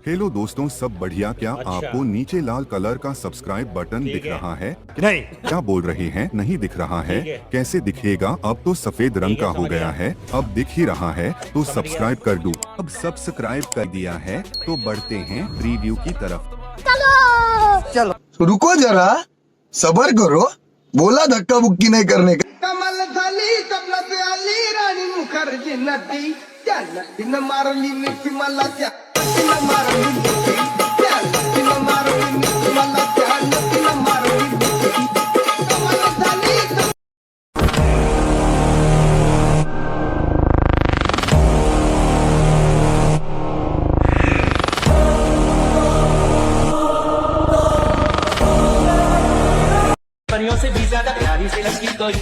Hello दोस्तों, सब बढ़िया क्या? अच्छा। आपको नीचे लाल कलर का सब्सक्राइब बटन ठीक दिख है। रहा है? नहीं। क्या बोल रहे हैं? नहीं दिख रहा है? ठीक है। कैसे दिखेगा? अब तो सफेद रंग ठीक है, का हो समझ गया गया। है। अब दिख ही रहा है तो समझ गया। सब्सक्राइब कर दूं। अब सब्सक्राइब कर दिया है तो बढ़ते हैं प्रीव्यू की तरफ। रुको जरा, सबर करो। बोला धक्का बुक्की नहीं करने का। कमल झाली कमलाचे आली राणी मुखर्जी नटी त्या नटीनं मारली मिठी मला त्या नटीनं मारली मिठी त्या नटीनं मारली मिठी मला त्या नटीनं मारली मिठी कमल झाली परियों से भी ज्यादा प्यारी से लगी कोई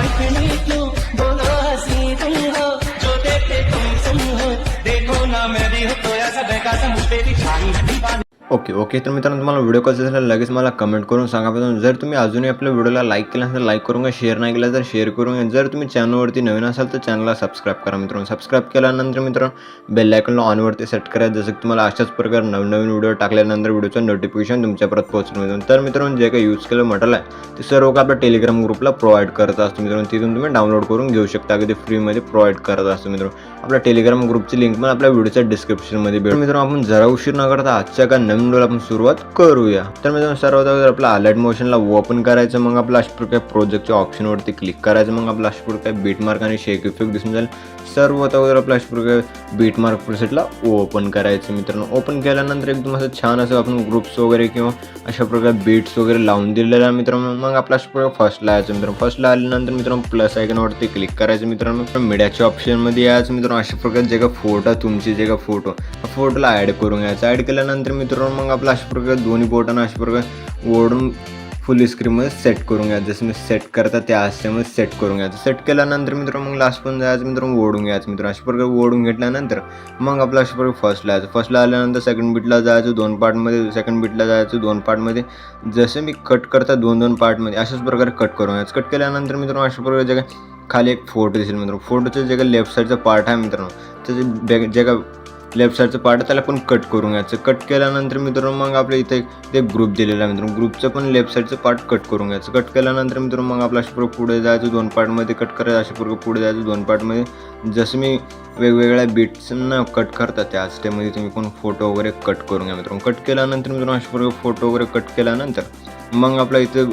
इतनी क्यों बोलो हंसी तुम हो जो देखते तुम हो देखो ना मैं भी हो तो ऐसा बेकार सा मुझ पे भी छाई दीवानी। ओके तर मित्रांनो, तुम्हाला व्हिडिओ कसा झाला लगेच मला कमेंट करून सांगा. पण जर तुम्ही अजूनही आपल्या व्हिडिओला लाईक केला असेल तर लाईक करून घ्या, शेअर नाही केला तर शेअर करून घ्या. जर तुम्ही चॅनलवरती नवीन असाल तर चॅनलला सबस्क्राईब करा मित्रांनो. सबस्क्राईब केल्यानंतर मित्रांनो बेल आयकॉनला ऑनवरती सेट करा, जसं की तुम्हाला अशाच प्रकारे नवीन व्हिडिओ टाकल्यानंतर व्हिडिओचं नोटिफिकेशन तुमच्यापर्यंत पोहोचून मित्रांनो. तर मित्रांनो, जे काही यूज केलं मटेरियल आहे ते सर्व का आपल्या टेलिग्राम ग्रुपला प्रोव्हाइड करत असतो मित्रांनो. तिथून तुम्ही डाउनलोड करून घेऊ शकता, अगदी फ्रीमध्ये प्रोव्हाइड करत असतो मित्रांनो. आपल्या टेलिग्राम ग्रुपची लिंक पण आपल्या व्हिडिओच्या डिस्क्रिप्शनमध्ये भेटेल मित्रांनो. आपण जरा उशीर न करता आजच्या का नवीन व्हिडिओला आपण सुरुवात करूया. तर मित्रांनो, सर्वात अगोदर आपला अलर्ट मोशनला ओपन करायचं, मग आपला अशा प्रकारे प्रोजेक्टच्या ऑप्शनवरती क्लिक करायचं, मग आपला अशा प्रकारे बीटमार्क आणि शेक इफेक्ट दिसून जाईल. सर्वात अगोदर आपल्या अशा प्रकारे बीटमार्क प्रोसेसला ओपन करायचं मित्रांनो. ओपन केल्यानंतर एकदम असं छान असं आपण ग्रुप्स वगैरे किंवा अशा प्रकारे बीट्स वगैरे लावून दिलेला मित्रांनो. मग आपला अशा प्रकारे फर्स्टला यायचं मित्रांनो. फर्स्टला आल्यानंतर मित्रांनो प्लस आयकॉनवरती क्लिक करायचं मित्रांनो. मीडियाच्या ऑप्शनमध्ये यायचं मित्रांनो. अशा प्रकारे जे का फोटो तुमचे जे का फोटोला ॲड करून घ्यायचं. ॲड केल्यानंतर मित्रांनो मग आपला अशा प्रकारे दोन्ही बोटांना अशा प्रकारे ओढून फुल स्क्रीनमध्ये सेट करून घ्यायचं. जसं मी सेट करता त्या आशेमध्ये सेट करून घ्यायचं. सेट केल्यानंतर मित्रांनो मग लास्ट पण जायचं मित्रांनो, ओढून घ्यायचं मित्रांनो. अशा प्रकारे ओढून घेतल्यानंतर मग आपलं अशा प्रकारे फर्स्टला यायचं. फर्स्टला आल्यानंतर सेकंड बीटला जायचं 2 पार्टमध्ये. सेकंड बीटला जायचं 2 पार्टमध्ये. जसं मी कट करता 2 पार्टमध्ये अशाच प्रकारे कट करून घ्यायचं. कट केल्यानंतर मित्रांनो अशा प्रकारे जे काय खाली एक फोटो दिसेल मित्रांनो. फोटोचं जे काय लेफ्ट साईडचा पार्ट आहे मित्रांनो, त्याचे जे काय लेफ्ट साईडचं पार्ट त्याला पण कट करून घ्यायचं. कट केल्यानंतर मित्रांनो मग आपल्या इथे एक ग्रुप दिलेला आहे मित्रांनो. ग्रुपचं पण लेफ्ट साईडचं पार्ट कट करून घ्यायचं. कट केल्यानंतर मित्रांनो मग आपला अशा प्रकारे पुढे जायचं 2 पार्टमध्ये कट करायचं. अशा प्रकारे पुढे जायचं 2 पार्टमध्ये. जसं मी वेगवेगळ्या बीट्सना कट करता त्या स्टेपमध्ये तुम्ही पण फोटो वगैरे कट करून घ्या मित्रांनो. कट केल्यानंतर मित्रांनो अशा प्रकारे फोटो वगैरे कट केल्यानंतर मग आपल्या इथे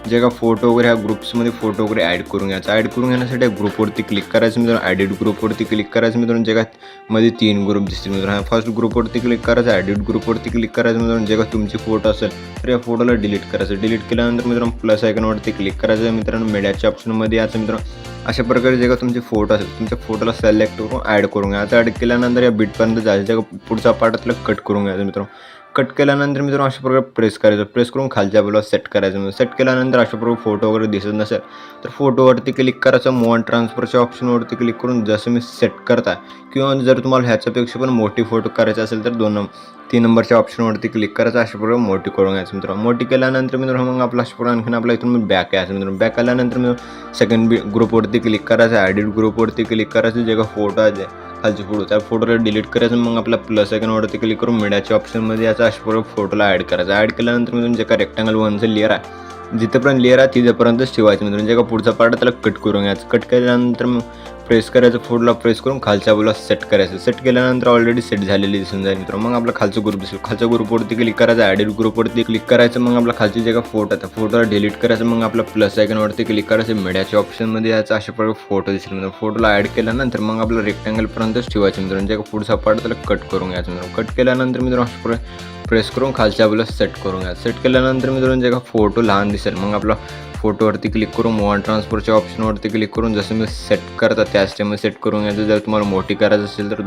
जे का फोटो वगैरे ह्या ग्रुप्समध्ये फोटो वगैरे ॲड करून घ्यायचं. ॲड करून घेण्यासाठी ग्रुपवरती क्लिक करायचं मित्रांनो. ॲडिट ग्रुपवरती क्लिक करायचं मित्रांनो. जे का मध्ये 3 ग्रुप दिसतील मित्रांनो. फर्स्ट ग्रुपवरती क्लिक करायचं, ॲडिट ग्रुपवरती क्लिक करायचं मित्रांनो. जे का तुमचे फोटो असेल तर या फोटोला डिलीट करायचं. डिलीट केल्यानंतर मित्रांनो प्लस आयकॉनवरती क्लिक करायचं मित्रांनो. मीडियाच्या ऑप्शनमध्ये याचं मित्रांनो. अशा प्रकारे जे का तुमचे फोटो असेल तुमच्या फोटोला सिलेक्ट करून ॲड करून घ्यायचं. ॲड केल्यानंतर या बीटपर्यंत जायचं. जे का पुढचा पार्ट त्याला कट करून घ्यायचं मित्रांनो. कट केल्यानंतर मित्रांनो अशा प्रकारे प्रेस करायचं. प्रेस करून खालच्या बाजूला सेट करायचं. सेट केल्यानंतर अशा प्रकारे फोटो वगैरे दिसत नसेल तर फोटोवरती क्लिक करायचं. मूव अँड ट्रान्सफरच्या ऑप्शनवरती क्लिक करून जसं मी सेट करताय किंवा जर तुम्हाला ह्याच्यापेक्षा पण मोठी फोटो करायची असेल तर 3 नंबरच्या ऑप्शनवरती क्लिक करायचं. अशा प्रकारे मोठी करून घ्यायचं मित्रांनो. मोठी केल्यानंतर मित्रांनो मग आपला अशा प्रकारे आणखीन आपला इथून बॅक यायचं मित्रांनो. बॅक आल्यानंतर मित्रांनो सेकंड ग्रुपवरती क्लिक करायचं. ॲडिट ग्रुपवरती क्लिक करायचं. जे का फोटो आहे खालचे फोटो त्या फोटोला डिलीट करायचं. मग आपला प्लस आयकॉनवरती क्लिक करून मीडियाच्या ऑप्शनमध्ये याचा अशा प्रकारे फोटोला ॲड करायचं. ॲड केल्यानंतर मित्रांनो जे का रेक्टँगल 1चं लेअर आहे जिथपर्यंत लेअर आहे तिथपर्यंतच ठेवायचं मित्रांनो. जे का पुढचा पार्ट त्याला कट करून घ्यायचं. कट केल्यानंतर मग प्रेस करायचं. फोटोला प्रेस करून खालच्या बाजूला सेट करायचं. सेट केल्यानंतर ऑलरेडी सेट झालेली दिसून जाईल मित्रांनो. मग आपला खालचं ग्रुप दिसेल. खालच्या ग्रुपवरती क्लिक करायचं. ॲडिट ग्रुपवरती क्लिक करायचं. मग आपला खालची जे का फोटो आहे फोटोला डिलीट करायचं. मग आपला प्लस आयकॉनवरती क्लिक करायचं. मीडियाच्या ऑप्शनमध्ये याचा अशा प्रकारे फोटो दिसेल मित्रांनो. फोटोला ॲड केल्यानंतर मग आपलं रेक्टँगलपर्यंतच ठेवायचं मित्रांनो. जे का पुढचा पार्ट त्याला कट करून घ्यायचं मित्रांनो. कट केल्यानंतर मित्रांनो अशा प्रकारे प्रेस करून खालच्या बाजूला सेट करून घ्या. सेट केल्यानंतर मित्रांनो जे का फोटो लहान दिसेल मग आपला फोटोवरती क्लिक करून मूव अँड ट्रान्सफरच्या ऑप्शनवरती क्लिक करून जसं मी सेट करता त्या स्टेपमध्ये सेट करून घ्यायचं. जर तुम्हाला मोठी करायचं असेल तर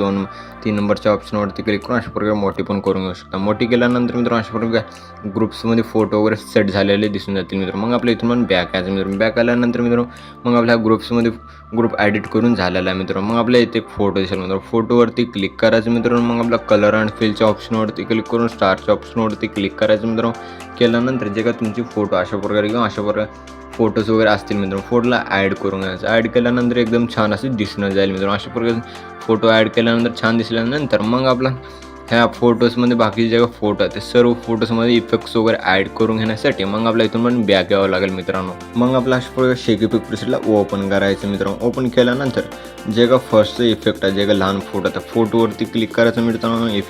3 नंबरच्या ऑप्शनवरती क्लिक करून अशा प्रकारे मोठी पण करून घेऊ शकता. मोठी केल्यानंतर मित्रांनो अशा प्रकारे ग्रुप्समध्ये फोटो वगैरे सेट झालेले दिसून जातील मित्रांनो. मग आपल्या इथून पण बॅक यायचं मित्रांनो. बॅक आल्यानंतर मित्रांनो मग आपल्या ग्रुप्समध्ये ग्रुप ॲडिट करून झालेला आहे मित्रांनो. मग आपल्या इथे फोटो दिसेल मित्रांनो. फोटोवरती क्लिक करायचं मित्रांनो. मग आपला कलर अँड फिलच्या ऑप्शनवरती क्लिक करून स्टारच्या ऑप्शनवरती क्लिक करायचं मित्रांनो. केल्यानंतर जे का तुमची फोटो अशा प्रकारे किंवा अशा प्रकारे फोटोज वगैरे असतील मित्रांनो फोटोला ॲड करून घ्यायचं. ॲड केल्यानंतर एकदम छान असं दिसणं जाईल मित्रांनो. अशा प्रकारे फोटो ॲड केल्यानंतर छान दिसल्यानंतर मग आपला ह्या फोटोजमध्ये बाकीचे जे फोटो आहेत ते सर्व फोटोजमध्ये इफेक्ट्स वगैरे ॲड करून घेण्यासाठी मग आपला इथून पण बॅक यावं लागेल मित्रांनो. मग आपला अशा शेकी पिक प्रिसेटला ओपन करायचं मित्रांनो. ओपन केल्यानंतर जे का फर्स्टचं इफेक्ट आहे जे का लहान फोटो आहे त्या फोटोवरती क्लिक करायचं मित्रांनो. इफेक्ट